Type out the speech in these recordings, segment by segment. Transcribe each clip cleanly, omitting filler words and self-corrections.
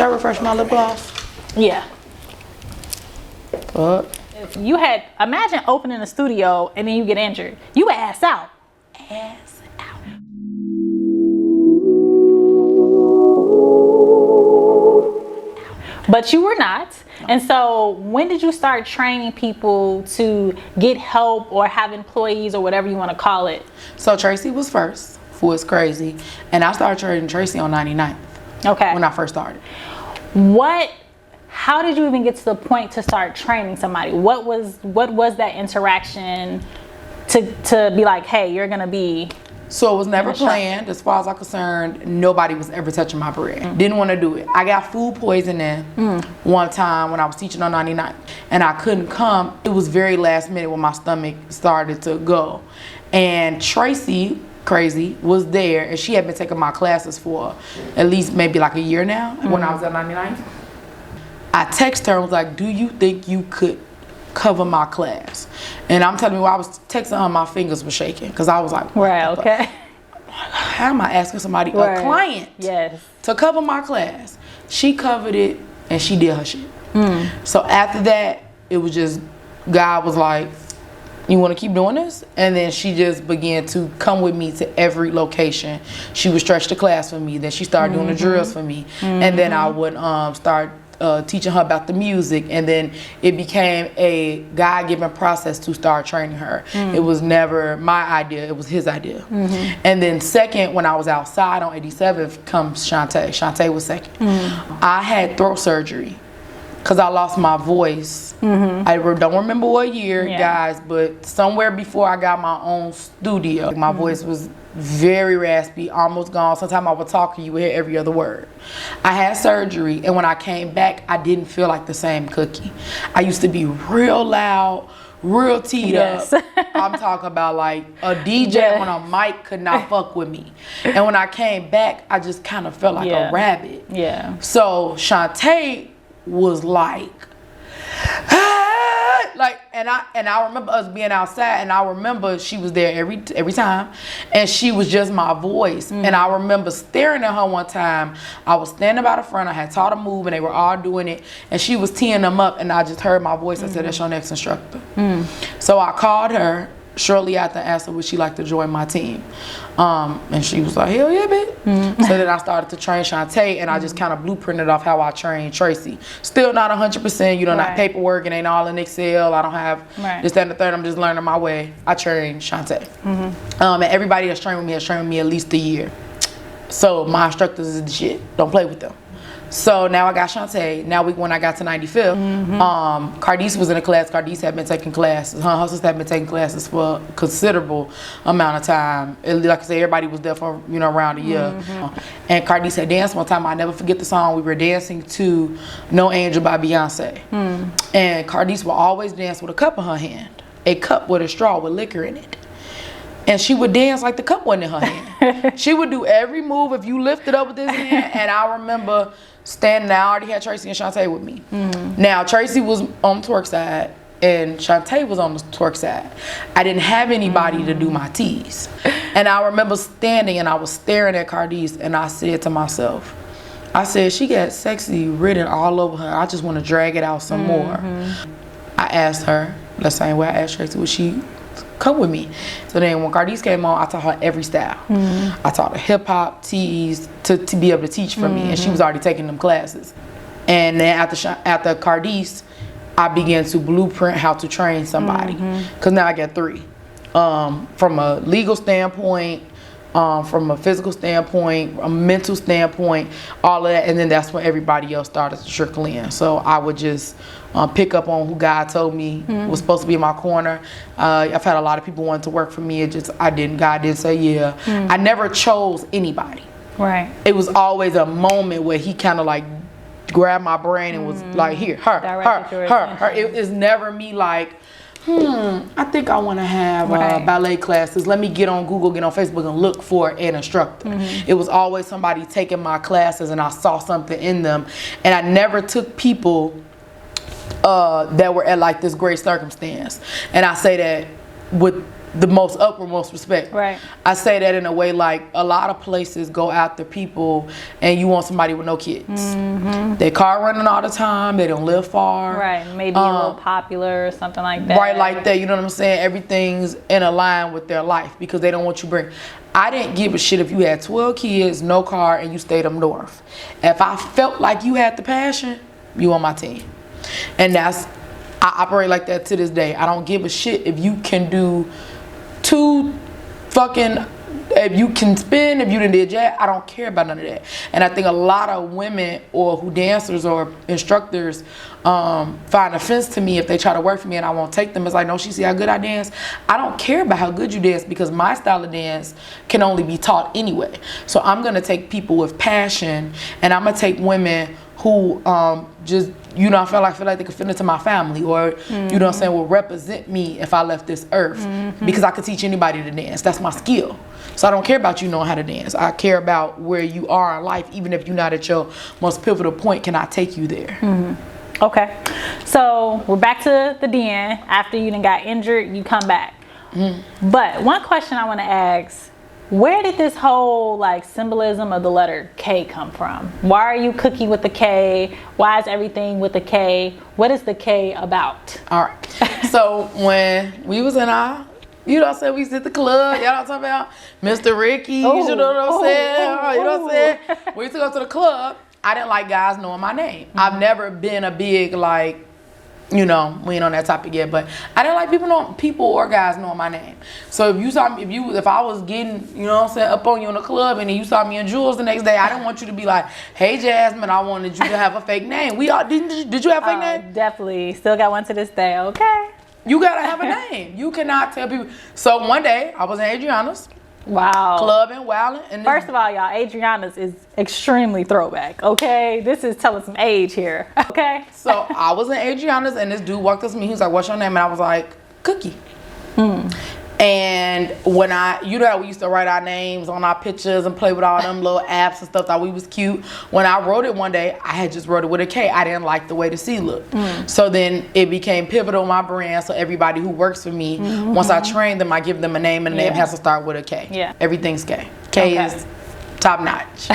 Should I refresh my lip gloss? Yeah. Fuck. If you had, imagine opening a studio and then you get injured. You ass out. Ass out. But you were not. And so when did you start training people to get help or have employees or whatever you want to call it? So Tracy was first, who was crazy. And I started training Tracy on 99th. Okay. When I first started. How did you even get to the point to start training somebody? What was that interaction to be like, hey, you're gonna be? So it was never planned. As far as I'm concerned, nobody was ever touching my bread. Didn't want to do it. I got food poisoning one time when I was teaching on 99, and I couldn't come. It was very last minute when my stomach started to go, and Tracy, crazy, was there, and she had been taking my classes for at least maybe like a year now when I was at 99. I texted her and was like, do you think you could cover my class? And I'm telling you, while I was texting her, my fingers were shaking because I was like, right, okay. How am I asking somebody, a client, to cover my class? She covered it and she did her shit. So after that, it was just, God was like, you want to keep doing this? And then she just began to come with me to every location. She would stretch the class for me. Then she started doing the drills for me. And then I would start teaching her about the music, and then it became a God-given process to start training her. It was never my idea, it was his idea. And then second, when I was outside on 87th comes Shantae. Shantae was second. I had throat surgery because I lost my voice. I don't remember what year, guys, but somewhere before I got my own studio. My voice was very raspy, almost gone. Sometimes I would talk and you would hear every other word. I had surgery, and when I came back, I didn't feel like the same Cookie. I used to be real loud, real teed up. I'm talking about like a DJ on a mic could not fuck with me. And when I came back, I just kind of felt like a rabbit. So Shantae was like, and I remember us being outside, and I remember she was there every time, and she was just my voice. And I remember staring at her one time. I was standing by the front, I had taught a move, and they were all doing it, and she was teeing them up, and I just heard my voice. I said, that's your next instructor. So I called her shortly after and asked her would she like to join my team. And she was like, hell yeah, bitch. So then I started to train Shantae, and I just kind of blueprinted off how I trained Tracy. Still not 100%, you know, not paperwork, it ain't all in Excel. I don't have this, that, and the third. I'm just learning my way. I trained Shantae. And everybody that's trained with me has trained with me at least a year. So my instructors is the shit. Don't play with them. So now I got Shantae. Now when I got to 95th, Cardice was in a class. Cardice had been taking classes. Her hustlers had been taking classes for a considerable amount of time. Like I said, everybody was there for around a year. And Cardice had danced one time. I never forget the song. We were dancing to No Angel by Beyonce. And Cardice would always dance with a cup in her hand. A cup with a straw with liquor in it. And she would dance like the cup wasn't in her hand. She would do every move if you lifted up with this hand. And I remember standing there. I already had Tracy and Shantae with me. Now Tracy was on the twerk side and Shantae was on the twerk side. I didn't have anybody to do my tees. And I remember standing and I was staring at Cardice, and I said to myself, I said, she got sexy written all over her. I just want to drag it out some more. I asked her the same way I asked Tracy, would she come with me? So then when Cardice came on, I taught her every style. I taught her hip hop, tees, to be able to teach for me, and she was already taking them classes. And then after Cardice, I began to blueprint how to train somebody, because now I got 3. From a legal standpoint, from a physical standpoint, a mental standpoint, all of that, and then that's when everybody else started to trickle in. So I would just pick up on who God told me was supposed to be in my corner. I've had a lot of people wanting to work for me. God didn't say yeah. I never chose anybody. It was always a moment where he kind of like grabbed my brain and was like, here, her. It is never me like, I think I want to have ballet classes. Let me get on Google, get on Facebook, and look for an instructor. It was always somebody taking my classes, and I saw something in them. And I never took people that were at like this great circumstance. And I say that with the most uppermost respect. Right. I say that in a way like a lot of places go after people and you want somebody with no kids. They car running all the time. They don't live far. Right. Maybe a little popular or something like that. Right, like that. You know what I'm saying? Everything's in a line with their life because they don't want you to bring. I didn't give a shit if you had 12 kids, no car, and you stayed up north. If I felt like you had the passion, you on my team. And I operate like that to this day. I don't give a shit if you can do if you can spin, if you done did jack, I don't care about none of that. And I think a lot of women or who dancers or instructors find offense to me if they try to work for me and I won't take them. It's like, no, she see how good I dance. I don't care about how good you dance because my style of dance can only be taught anyway. So I'm gonna take people with passion and I'm gonna take women who just, you know, I feel like they could fit into my family or, you know what I'm saying, will represent me if I left this earth because I could teach anybody to dance. That's my skill. So I don't care about you knowing how to dance. I care about where you are in life. Even if you're not at your most pivotal point, can I take you there? Okay. So we're back to the den. After you done got injured, you come back. But one question I want to ask, where did this whole like symbolism of the letter K come from? Why are you Kookie with the K? Why is everything with the K? What is the K about? All right. So when we was in our, you know what I'm saying, we was at the club, y'all know what I'm talking about? Mr. Ricky, you know what I'm saying? You know what I'm saying? We used to go to the club. I didn't like guys knowing my name. I've never been a big like, you know, we ain't on that topic yet, but I didn't like people or guys knowing my name. So if you saw me, if I was getting, you know what I'm saying, up on you in the club and then you saw me in Jewels the next day, I didn't want you to be like, hey Jasmine, I wanted you to have a fake name. Did you have a fake name? Definitely. Still got one to this day. Okay. You gotta have a name. You cannot tell people. So one day I was in Adriana's. Wow. Clubbing, wilding. And first of all, y'all, Adriana's is extremely throwback, okay? This is telling some age here, okay? So I was in Adriana's and this dude walked up to me. He was like, what's your name? And I was like, Kookie. And when you know how we used to write our names on our pictures and play with all them little apps and stuff, thought we was cute. When I wrote it one day, I had just wrote it with a K. I didn't like the way the C looked. So then it became pivotal in my brand. So everybody who works for me, once I train them, I give them a name and the name has to start with a K. Yeah. Everything's K. K is top notch.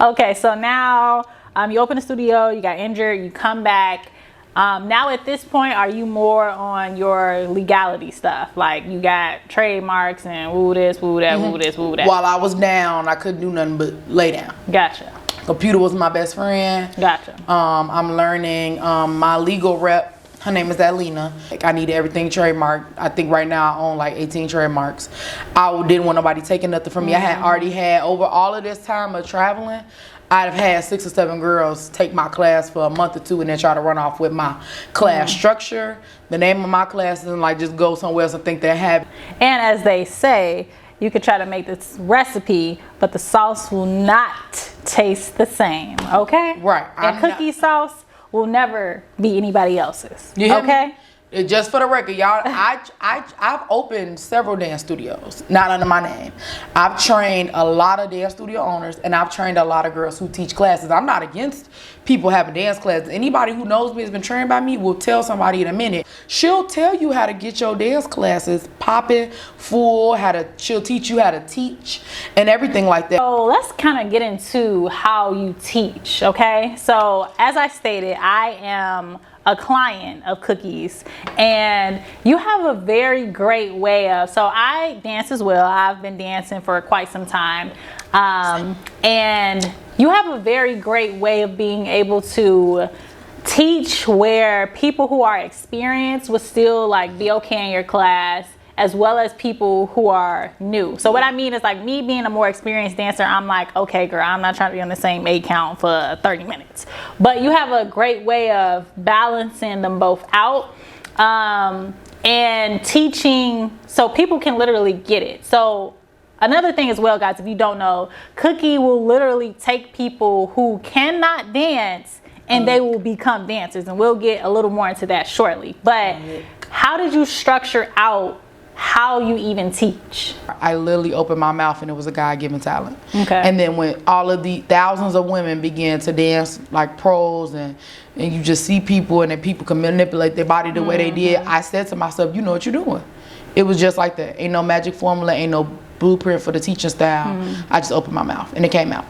Okay, so now you open the studio, you got injured, you come back. Now at this point, are you more on your legality stuff? Like you got trademarks and woo this, woo that, woo this, woo that. While I was down, I couldn't do nothing but lay down. Gotcha. Computer was my best friend. Gotcha. I'm learning my legal rep. Her name is Alina. Like I needed everything trademarked. I think right now I own like 18 trademarks. I didn't want nobody taking nothing from me. I had already had over all of this time of traveling. I'd have had 6 or 7 girls take my class for a month or 2 and then try to run off with my class structure, the name of my classes, and like just go somewhere else and think they have it. And as they say, you could try to make this recipe, but the sauce will not taste the same, okay? Right. And Kookie sauce will never be anybody else's, okay? Me? Just for the record, y'all, I've opened several dance studios, not under my name. I've trained a lot of dance studio owners, and I've trained a lot of girls who teach classes. I'm not against people having dance classes. Anybody who knows me, has been trained by me, will tell somebody in a minute. She'll tell you how to get your dance classes popping, full, she'll teach you how to teach, and everything like that. So let's kind of get into how you teach, okay? So as I stated, I am a client of Kookie's, and you have a very great way of, so I dance as well. I've been dancing for quite some time, and you have a very great way of being able to teach where people who are experienced would still like be okay in your class, as well as people who are new. So what I mean is like me being a more experienced dancer, I'm like, okay girl, I'm not trying to be on the same 8 count for 30 minutes. But you have a great way of balancing them both out and teaching so people can literally get it. So another thing as well, guys, if you don't know, Kookie will literally take people who cannot dance and they will become dancers, and we'll get a little more into that shortly. But how did you structure out how you even teach? I literally opened my mouth and it was a God-given talent. Okay. And then when all of the thousands of women began to dance like pros, and you just see people and then people can manipulate their body the way they did, I said to myself, you know what you're doing. It was just like that. Ain't no magic formula, ain't no blueprint for the teaching style. I just opened my mouth and it came out.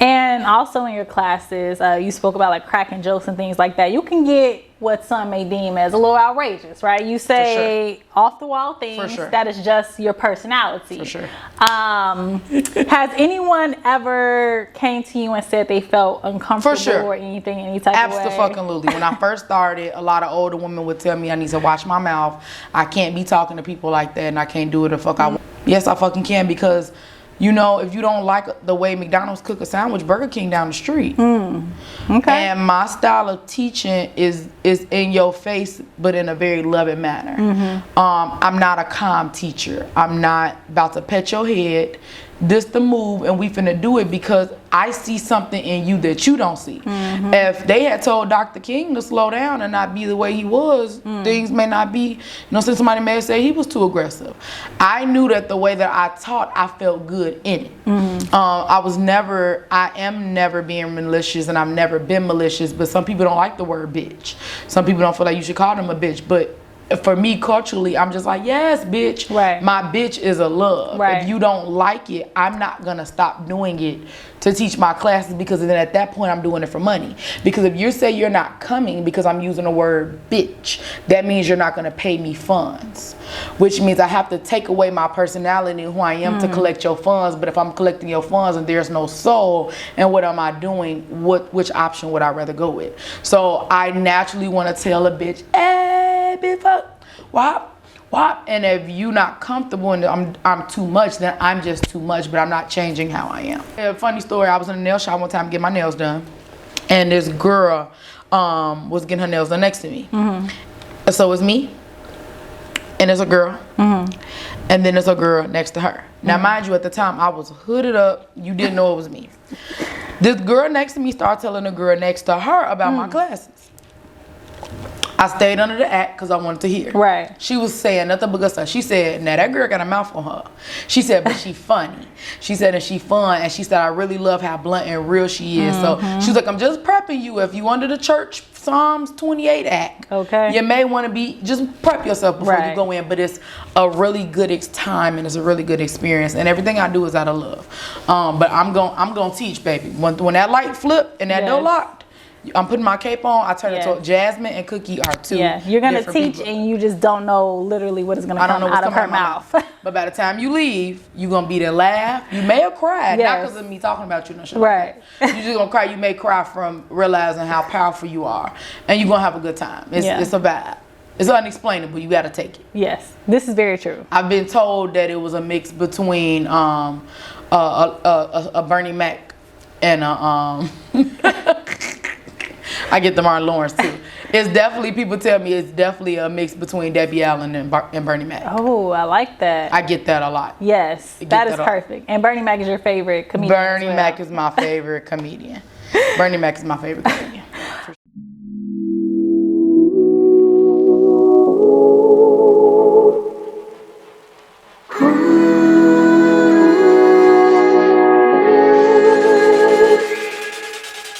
And also in your classes, you spoke about like cracking jokes and things like that. You can get what some may deem as a little outrageous, right? You say off the wall things that is just your personality. For sure. Has anyone ever came to you and said they felt uncomfortable or anything, any type of way? Absolutely. When I first started, a lot of older women would tell me I need to watch my mouth. I can't be talking to people like that, and I can't do it the fuck I want. Yes, I fucking can, because you know, if you don't like the way McDonald's cook a sandwich, Burger King down the street. Okay. And my style of teaching is in your face, but in a very loving manner. I'm not a calm teacher. I'm not about to pet your head. This the move, and we finna do it because I see something in you that you don't see. If they had told Dr. King to slow down and not be the way he was, things may not be, you know, since somebody may say he was too aggressive. I knew that the way that I taught, I felt good in it. I am never being malicious, and I've never been malicious, but some people don't like the word bitch. Some people don't feel like you should call them a bitch, but for me, culturally, I'm just like, yes, bitch. Right. My bitch is a love. Right. If you don't like it, I'm not going to stop doing it to teach my classes, because then at that point, I'm doing it for money. Because if you say you're not coming because I'm using the word bitch, that means you're not going to pay me funds, which means I have to take away my personality and who I am to collect your funds. But if I'm collecting your funds and there's no soul, and what am I doing? Which option would I rather go with? So I naturally want to tell a bitch, hey, bitch, fuck. Wop, wop. And if you not comfortable and I'm too much, then I'm just too much, but I'm not changing how I am. A funny story, I was in a nail shop one time getting my nails done, and this girl was getting her nails done next to me. So it's me, and there's a girl, and then there's a girl next to her. Now mind you, at the time I was hooded up, you didn't know it was me. This girl next to me started telling the girl next to her about my classes. I stayed under the act because I wanted to hear. Right. She was saying nothing but good stuff. She said, now that girl got a mouth on her. She said, but she funny. She said, and she fun. And she said, I really love how blunt and real she is. So she was like, I'm just prepping you. If you under the church Psalms 28 act, you may want to just prep yourself before you go in. But it's a really good time, and it's a really good experience. And everything I do is out of love. But I'm gonna teach, baby. When that light flip and that door locked, I'm putting my cape on. I turn it to Jasmine and Cookie are two. You're gonna teach people, and you just don't know literally what is gonna come out of her mouth. But by the time you leave, you're gonna be there, laugh. You may have cried, not because of me talking about you, no shit. Right. You're just gonna cry. You may cry from realizing how powerful you are, and you're gonna have a good time. It's a vibe. It's unexplainable. You gotta take it. Yes, this is very true. I've been told that it was a mix between a Bernie Mac and a I get the Martin Lawrence too. It's definitely, people tell me it's definitely a mix between Debbie Allen and Bernie Mac. Oh, I like that. I get that a lot. Yes, that is perfect. And Bernie Mac is your favorite comedian? Bernie Mac is my favorite comedian. Bernie Mac is my favorite comedian.